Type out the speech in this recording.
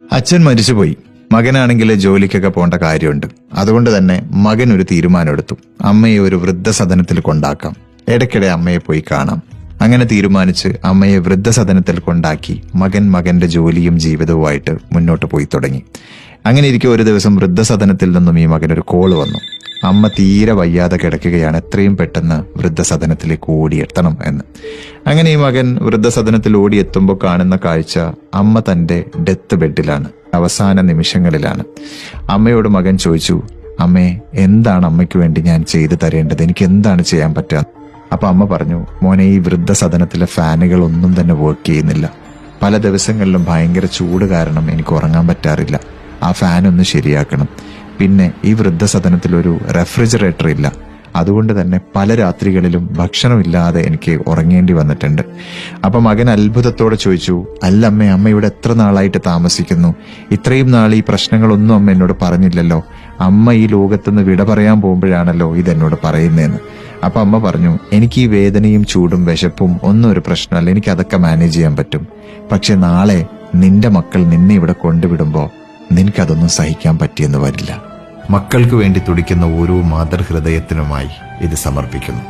അച്ഛൻ മരിച്ചുപോയി. മകനാണെങ്കിൽ ജോലിക്കൊക്കെ പോകേണ്ട കാര്യമുണ്ട്. അതുകൊണ്ട് തന്നെ മകൻ ഒരു തീരുമാനമെടുത്തു. അമ്മയെ ഒരു വൃദ്ധസദനത്തിൽ കൊണ്ടാക്കാം, ഇടയ്ക്കിടെ അമ്മയെ പോയി കാണാം. അങ്ങനെ തീരുമാനിച്ച് അമ്മയെ വൃദ്ധസദനത്തിൽ കൊണ്ടാക്കി മകൻ മകന്റെ ജോലിയും ജീവിതവുമായിട്ട് മുന്നോട്ട് പോയി തുടങ്ങി. അങ്ങനെ ഇരിക്കെ ഒരു ദിവസം വൃദ്ധസദനത്തിൽ നിന്നും ഈ മകനൊരു കോള് വന്നു. അമ്മ തീരെ വയ്യാതെ കിടക്കുകയാണ്, എത്രയും പെട്ടെന്ന് വൃദ്ധസദനത്തിലേക്ക് ഓടിയെത്തണം എന്ന്. അങ്ങനെ ഈ മകൻ വൃദ്ധസദനത്തിൽ ഓടിയെത്തുമ്പോൾ കാണുന്ന കാഴ്ച, അമ്മ തന്റെ ഡെത്ത് ബെഡിലാണ്, അവസാന നിമിഷങ്ങളിലാണ്. അമ്മയോട് മകൻ ചോദിച്ചു, അമ്മേ, എന്താണ് അമ്മയ്ക്ക് വേണ്ടി ഞാൻ ചെയ്തു തരേണ്ടത്? എനിക്ക് എന്താണ് ചെയ്യാൻ പറ്റുക? അപ്പൊ അമ്മ പറഞ്ഞു, മോനെ, ഈ വൃദ്ധസദനത്തിലെ ഫാനുകൾ ഒന്നും തന്നെ വർക്ക് ചെയ്യുന്നില്ല. പല ദിവസങ്ങളിലും ഭയങ്കര ചൂട് കാരണം എനിക്ക് ഉറങ്ങാൻ പറ്റാറില്ല. ആ ഫാൻ ഒന്ന് ശരിയാക്കണം. പിന്നെ ഈ വൃദ്ധസദനത്തിൽ ഒരു റെഫ്രിജറേറ്റർ ഇല്ല. അതുകൊണ്ട് തന്നെ പല രാത്രികളിലും ഭക്ഷണമില്ലാതെ എനിക്ക് ഉറങ്ങേണ്ടി വന്നിട്ടുണ്ട്. അപ്പൊ മകൻ അത്ഭുതത്തോടെ ചോദിച്ചു, അല്ല അമ്മേ, അമ്മ ഇവിടെ എത്ര നാളായിട്ട് താമസിക്കുന്നു? ഇത്രയും നാൾ ഈ പ്രശ്നങ്ങളൊന്നും അമ്മ എന്നോട് പറഞ്ഞില്ലല്ലോ. അമ്മ ഈ ലോകത്തുനിന്ന് വിട പറയാൻ പോകുമ്പോഴാണല്ലോ ഇതെന്നോട് പറയുന്നതെന്ന്. അപ്പൊ അമ്മ പറഞ്ഞു, എനിക്ക് ഈ വേദനയും ചൂടും വിശപ്പും ഒന്നും ഒരു പ്രശ്നമല്ല, എനിക്ക് അതൊക്കെ മാനേജ് ചെയ്യാൻ പറ്റും. പക്ഷെ നാളെ നിന്റെ മക്കൾ നിന്നെ ഇവിടെ കൊണ്ടുവിടുമ്പോ നിനക്കതൊന്നും സഹിക്കാൻ പറ്റിയെന്ന് വരില്ല. മക്കൾക്ക് വേണ്ടി തുടിക്കുന്ന ഓരോ മാതൃഹൃദയത്തിനുമായി ഇത് സമർപ്പിക്കുന്നു.